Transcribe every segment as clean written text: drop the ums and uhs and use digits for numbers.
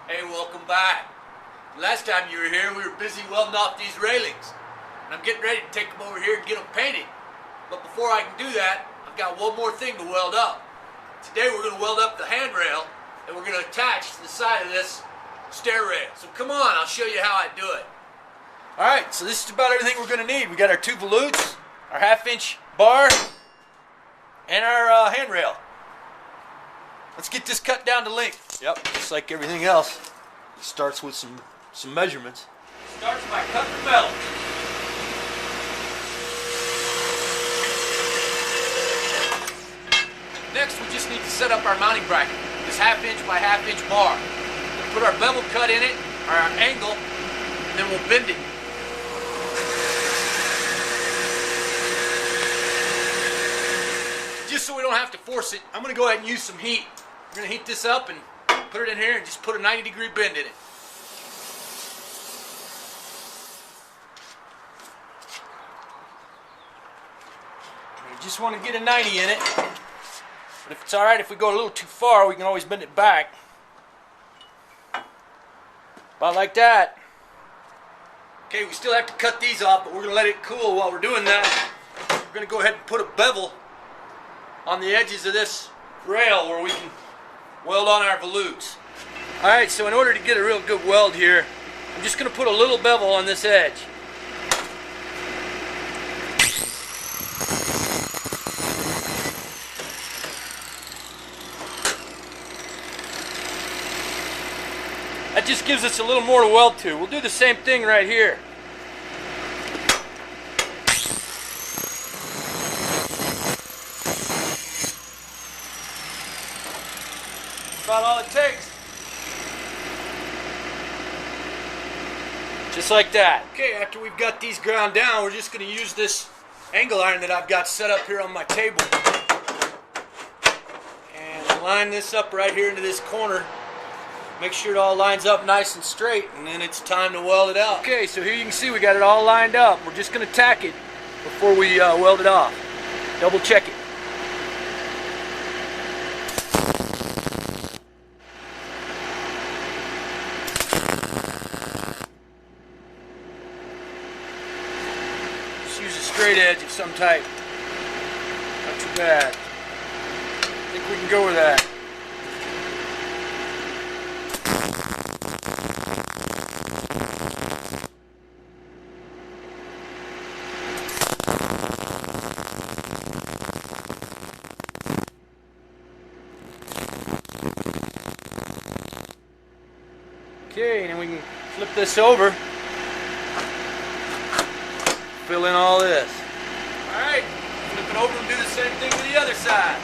Hey, welcome back. Last time you were here, we were busy welding off these railings. And I'm getting ready to take them over here and get them painted. But before I can do that, I've got one more thing to weld up. Today we're going to weld up the handrail that we're going to attach to the side of this stair rail. So come on, I'll show you how I do it. Alright, so this is about everything we're going to need. We got our two volutes, our 1/2-inch bar, and our handrail. Let's get this cut down to length. Yep, just like everything else, it starts with some measurements. Starts by cutting the metal. Next, we just need to set up our mounting bracket, this 1/2-inch by 1/2-inch bar. We'll put our bevel cut in it, or our angle, and then we'll bend it. Just so we don't have to force it, I'm going to go ahead and use some heat. We're going to heat this up and put it in here and just put a 90-degree bend in it. You just want to get a 90 in it. But if it's alright if we go a little too far, we can always bend it back. About like that. Okay, we still have to cut these off, but we're going to let it cool while we're doing that. We're going to go ahead and put a bevel on the edges of this rail where we can weld on our volutes. Alright, so in order to get a real good weld here, I'm just going to put a little bevel on this edge. That just gives us a little more to weld to. We'll do the same thing right here. About all it takes. Just like that. Okay, after we've got these ground down, we're just going to use this angle iron that I've got set up here on my table. And line this up right here into this corner. Make sure it all lines up nice and straight, and then it's time to weld it out. Okay, so here you can see we got it all lined up. We're just going to tack it before we weld it off. Double check it. Use a straight edge of some type. Not too bad. I think we can go with that. Okay, and then we can flip this over. Fill in all this. Alright, flip it over and do the same thing to the other side.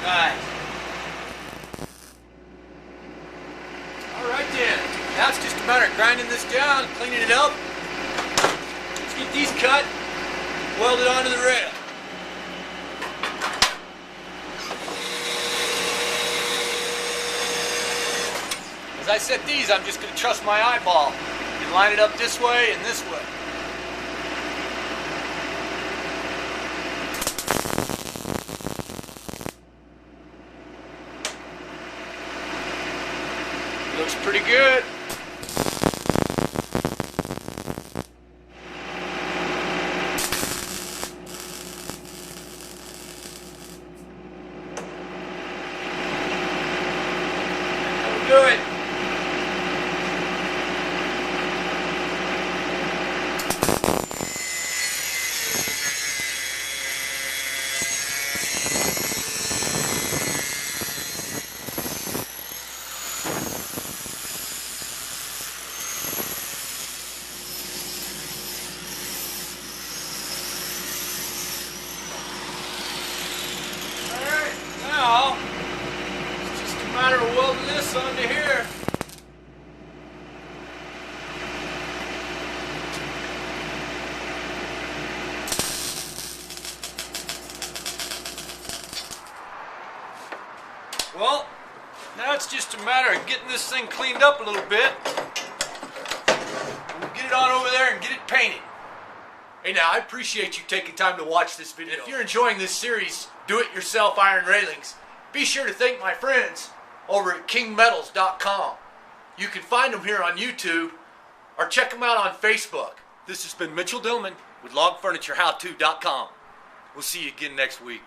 Nice. Alright then, now it's just a matter of grinding this down, cleaning it up. Let's get these cut, weld it onto the rail. As I set these, I'm just going to trust my eyeball and line it up this way and this way. Looks pretty good. That'll do it. It's just a matter of welding this onto here. Well, now it's just a matter of getting this thing cleaned up a little bit. We'll get it on over there and get it painted. Hey now, I appreciate you taking time to watch this video. If you're enjoying this series, do-it-yourself iron railings, be sure to thank my friends over at kingmetals.com. You can find them here on YouTube or check them out on Facebook. This has been Mitchell Dillman with logfurnitureHowto.com. We'll see you again next week.